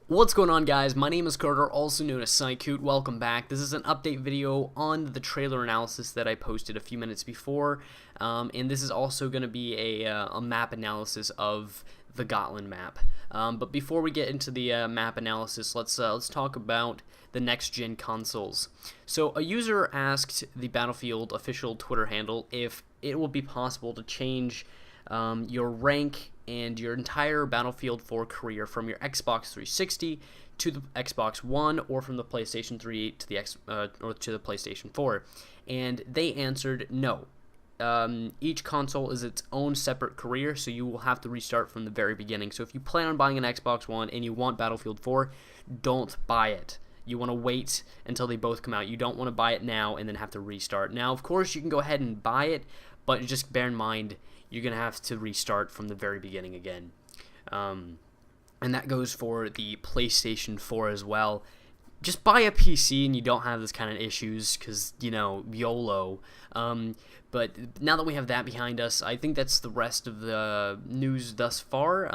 What's going on, guys? My name is Carter, also known as Sykute. Welcome back. This is an update video on the trailer analysis that I posted a few minutes before, and this is also going to be a map analysis of the Gotland map. But before we get into the map analysis, let's talk about the next-gen consoles. So a user asked the Battlefield official Twitter handle if it will be possible to change your rank and your entire Battlefield 4 career from your Xbox 360 to the Xbox One, or from the PlayStation 3 to the PlayStation 4. And they answered no. Each console is its own separate career, so you will have to restart from the very beginning. So if you plan on buying an Xbox One and you want Battlefield 4, don't buy it. You want to wait until they both come out. You don't want to buy it now and then have to restart. Now, of course, you can go ahead and buy it, but just bear in mind you're going to have to restart from the very beginning again. And that goes for the PlayStation 4 as well. Just buy a PC and you don't have this kind of issues because, you know, YOLO. But now that we have that behind us, I think that's the rest of the news thus far.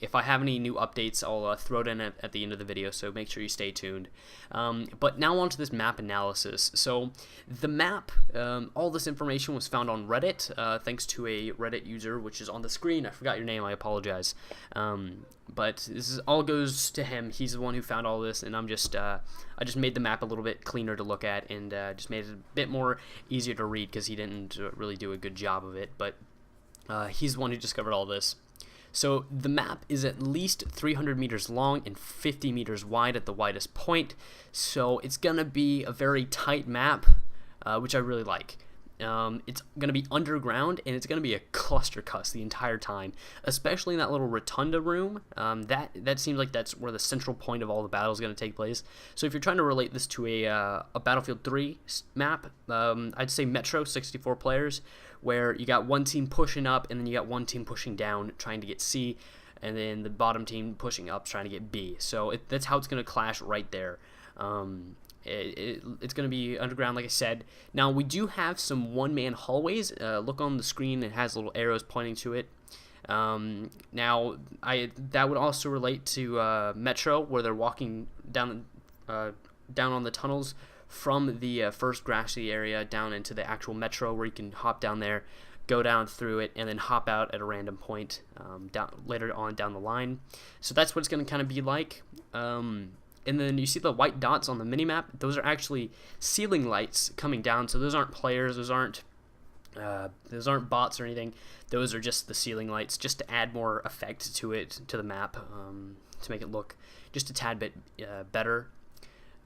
If I have any new updates, I'll throw it in at the end of the video, so make sure you stay tuned. But now on to this map analysis. So the map, all this information was found on Reddit, thanks to a Reddit user, which is on the screen. I forgot your name, I apologize. But all goes to him. He's the one who found all this, and I just made the map a little bit cleaner to look at, and just made it a bit more easier to read because he didn't really do a good job of it. But he's the one who discovered all this. So the map is at least 300 meters long and 50 meters wide at the widest point. So it's gonna be a very tight map, which I really like. It's going to be underground, and it's going to be a cluster cuss the entire time, especially in that little rotunda room. That seems like that's where the central point of all the battle is going to take place. So if you're trying to relate this to a Battlefield 3 map, I'd say Metro, 64 players, where you got one team pushing up, and then you got one team pushing down trying to get C, and then the bottom team pushing up trying to get B. So that's how it's going to clash right there. It's going to be underground, like I said. Now, we do have some one-man hallways. Look on the screen, it has little arrows pointing to it. Now, that would also relate to Metro, where they're walking down on the tunnels from the first grassy area down into the actual Metro, where you can hop down there, go down through it, and then hop out at a random point later on down the line. So that's what it's going to kind of be like. And then you see the white dots on the minimap. Those are actually ceiling lights coming down. So those aren't players. Those aren't bots or anything. Those are just the ceiling lights, just to add more effect to it, to the map, to make it look just a tad bit better.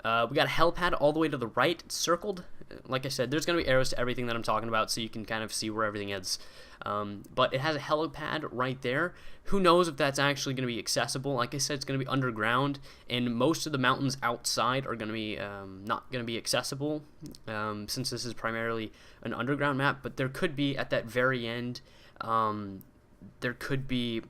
We got a helipad all the way to the right. It's circled. Like I said, there's going to be arrows to everything that I'm talking about, so you can kind of see where everything is. But it has a helipad right there. Who knows if that's actually going to be accessible? Like I said, it's going to be underground, and most of the mountains outside are going to be not going to be accessible, since this is primarily an underground map. But there could be, at that very end, there could be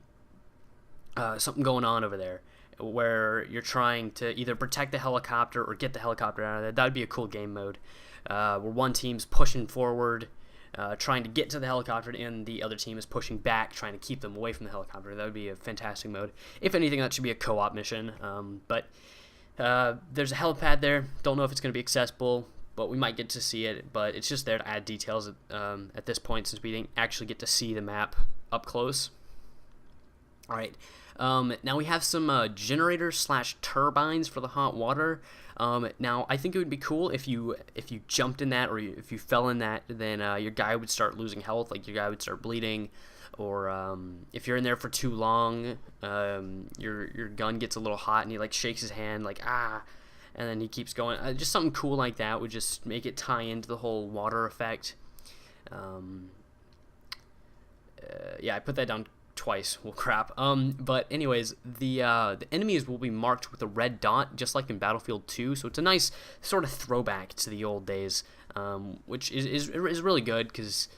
something going on over there, where you're trying to either protect the helicopter or get the helicopter out of there. That would be a cool game mode, where one team's pushing forward, trying to get to the helicopter, and the other team is pushing back, trying to keep them away from the helicopter. That would be a fantastic mode. If anything, that should be a co-op mission. But there's a helipad there. Don't know if it's going to be accessible, but we might get to see it. But it's just there to add details at this point, since we didn't actually get to see the map up close. All right. Now we have some generators / turbines for the hot water. Now I think it would be cool if you jumped in that, or if you fell in that, then your guy would start losing health, like your guy would start bleeding, or if you're in there for too long, your gun gets a little hot and he like shakes his hand like and then he keeps going. Just something cool like that would just make it tie into the whole water effect. Yeah, I put that down twice. Well, crap. But anyways, the enemies will be marked with a red dot, just like in Battlefield 2. So it's a nice sort of throwback to the old days, which is really good, because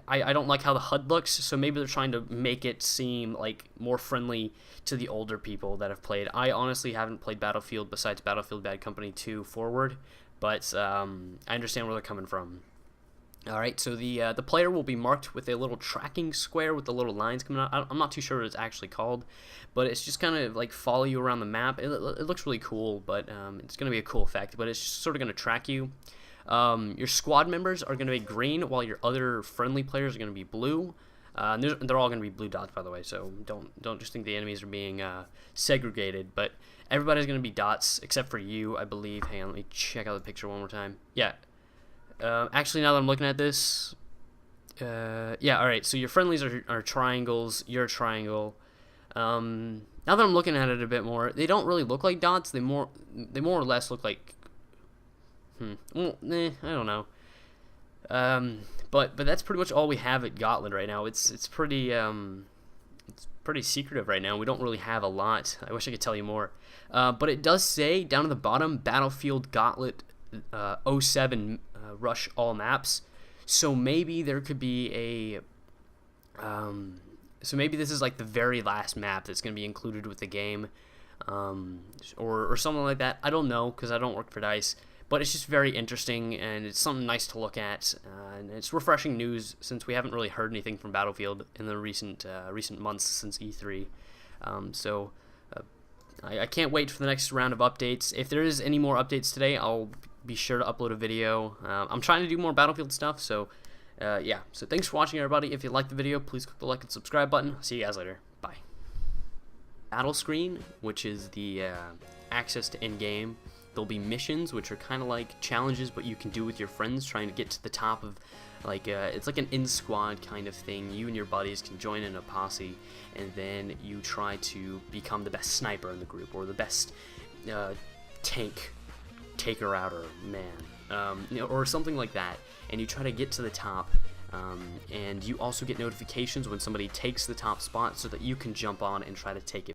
I don't like how the HUD looks. So maybe they're trying to make it seem like more friendly to the older people that have played. I honestly haven't played Battlefield besides Battlefield Bad Company 2 Forward, but I understand where they're coming from. Alright, so the player will be marked with a little tracking square with the little lines coming out. I'm not too sure what it's actually called, but it's just kind of like follow you around the map. It looks really cool, but it's going to be a cool effect, but it's just sort of going to track you. Your squad members are going to be green, while your other friendly players are going to be blue. They're all going to be blue dots, by the way, so don't just think the enemies are being segregated, but everybody's going to be dots, except for you, I believe. Hang on, let me check out the picture one more time. Yeah. Actually, now that I'm looking at this, yeah, alright, so your friendlies are triangles, you're a triangle. Now that I'm looking at it a bit more, they don't really look like dots, they more or less look like, well, I don't know. But that's pretty much all we have at Gotland right now. It's pretty secretive right now. We don't really have a lot. I wish I could tell you more. But it does say down at the bottom, Battlefield Gotland 07 rush all maps. So maybe there could be a so maybe this is like the very last map that's going to be included with the game, or something like that. I don't know, because I don't work for DICE, but it's just very interesting, and it's something nice to look at, and it's refreshing news since we haven't really heard anything from Battlefield in the recent months since E3. I can't wait for the next round of updates. If there is any more updates today, I'll be sure to upload a video. I'm trying to do more Battlefield stuff, so yeah. So thanks for watching, everybody. If you liked the video, please click the like and subscribe button. See you guys later. Bye. Battle screen, which is the access to in-game. There'll be missions, which are kind of like challenges, but you can do with your friends, trying to get to the top of, like, it's like an in-squad kind of thing. You and your buddies can join in a posse, and then you try to become the best sniper in the group, or the best tank taker-outer man, you know, or something like that. And you try to get to the top, and you also get notifications when somebody takes the top spot, so that you can jump on and try to take it.